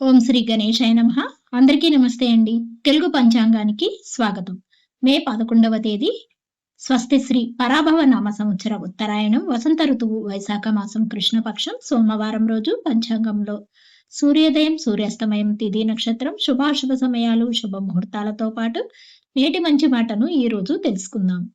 ఓం శ్రీ గణేశాయ నమః. అందరికీ నమస్తే అండి. తెలుగు పంచాంగానికి స్వాగతం. మే 11వ తేదీ స్వస్తి శ్రీ పరాభవ నామ సంవత్సర ఉత్తరాయణం వసంత ఋతువు వైశాఖ మాసం కృష్ణపక్షం సోమవారం రోజు పంచాంగంలో సూర్యోదయం, సూర్యాస్తమయం, తిథి, నక్షత్రం, శుభాశుభ సమయాలు, శుభ ముహూర్తాలతో పాటు నేటి మంచి మాటను ఈ రోజు తెలుసుకుందాం.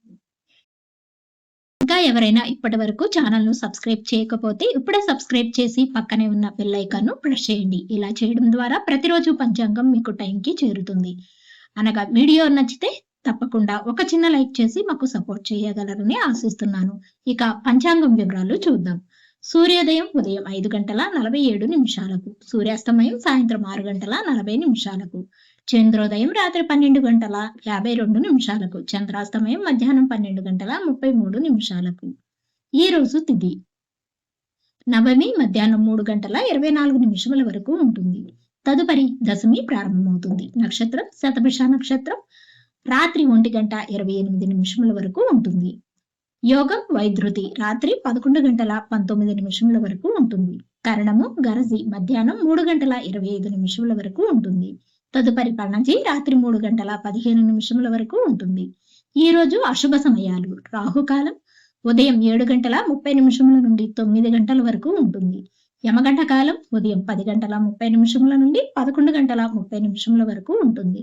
ఇంకా ఎవరైనా ఇప్పటివరకు ఛానల్‌ను సబ్స్క్రైబ్ చేయకపోతే ఇప్పుడే సబ్స్క్రైబ్ చేసి పక్కనే ఉన్న బెల్ ఐకాన్‌ను ప్రెస్ చేయండి. ఇలా చేయడం ద్వారా ప్రతిరోజు పంచాంగం మీకు టైంకి చేరుతుంది. అనగా వీడియో నచ్చితే తప్పకుండా ఒక చిన్న లైక్ చేసి మాకు సపోర్ట్ చేయగలరని ఆశిస్తున్నాను. ఇక పంచాంగం వివరాలు చూద్దాం. సూర్యోదయం ఉదయం 5:47 సూర్యాస్తమయం సాయంత్రం 6:40 చంద్రోదయం రాత్రి 12:52 చంద్రాస్తమయం మధ్యాహ్నం 12:33 ఈ రోజు తిథి నవమి మధ్యాహ్నం 3:24 వరకు ఉంటుంది. తదుపరి దశమి ప్రారంభమవుతుంది. నక్షత్రం శతభిష నక్షత్రం రాత్రి 1:28 వరకు ఉంటుంది. యోగం వైధృతి రాత్రి 11:19 వరకు ఉంటుంది. కరణము గరజి మధ్యాహ్నం 3:25 వరకు ఉంటుంది. తదుపరి పణజి రాత్రి 3:15 వరకు ఉంటుంది. ఈ రోజు అశుభ సమయాలు రాహుకాలం ఉదయం 7:30 నుండి 9 గంటల వరకు ఉంటుంది. యమగంట కాలం ఉదయం 10:30 నుండి 11:30 వరకు ఉంటుంది.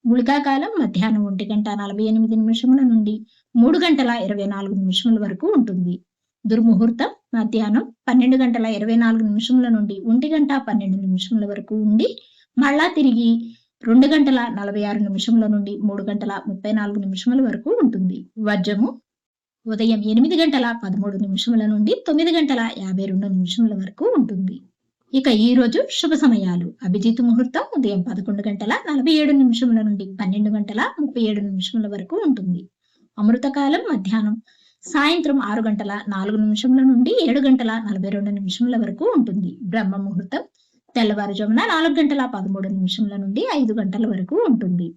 గుళికా కాలం మధ్యాహ్నం 1:48 నుండి 3:24 వరకు ఉంటుంది. దుర్ముహూర్తం మధ్యాహ్నం 12:24 నుండి 1:12 వరకు ఉండి మళ్ళా తిరిగి 2:46 నుండి 3:34 వరకు ఉంటుంది. వర్జము ఉదయం 8:13 నుండి 9:52 వరకు ఉంటుంది. ఇక ఈ రోజు శుభ సమయాలు అభిజిత్ ముహూర్తం ఉదయం 11:47 నుండి 12:37 వరకు ఉంటుంది. అమృతకాలం మధ్యాహ్నం సాయంత్రం 6:04 నుండి 7:42 వరకు ఉంటుంది. బ్రహ్మ ముహూర్తం తెల్లవారుజామున 4:13 నుండి 5 గంటల వరకు ఉంటుంది.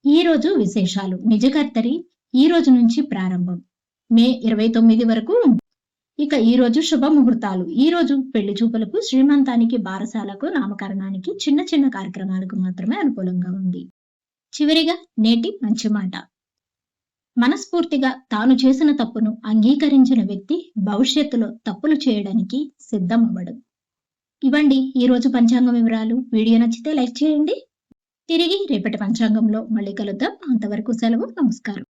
ఈ రోజు విశేషాలు నిజకర్తరి ఈ రోజు నుంచి ప్రారంభం మే 29 వరకు ఉంటుంది. ఇక ఈ రోజు శుభ ముహూర్తాలు ఈ రోజు పెళ్లి చూపులకు, శ్రీమంతానికి, బారసాలకు, నామకరణానికి, చిన్న చిన్న కార్యక్రమాలకు మాత్రమే అనుకూలంగా ఉంది. చివరిగా నేటి మంచి మాట. మనస్ఫూర్తిగా తాను చేసిన తప్పును అంగీకరించిన వ్యక్తి భవిష్యత్తులో తప్పులు చేయడానికి సిద్ధం అవ్వడు. ఇవ్వండి ఈ రోజు పంచాంగం వివరాలు. వీడియో నచ్చితే లైక్ చేయండి. తిరిగి రేపటి పంచాంగంలో మళ్ళీ కలుద్దాం. అంతవరకు సెలవు. నమస్కారం.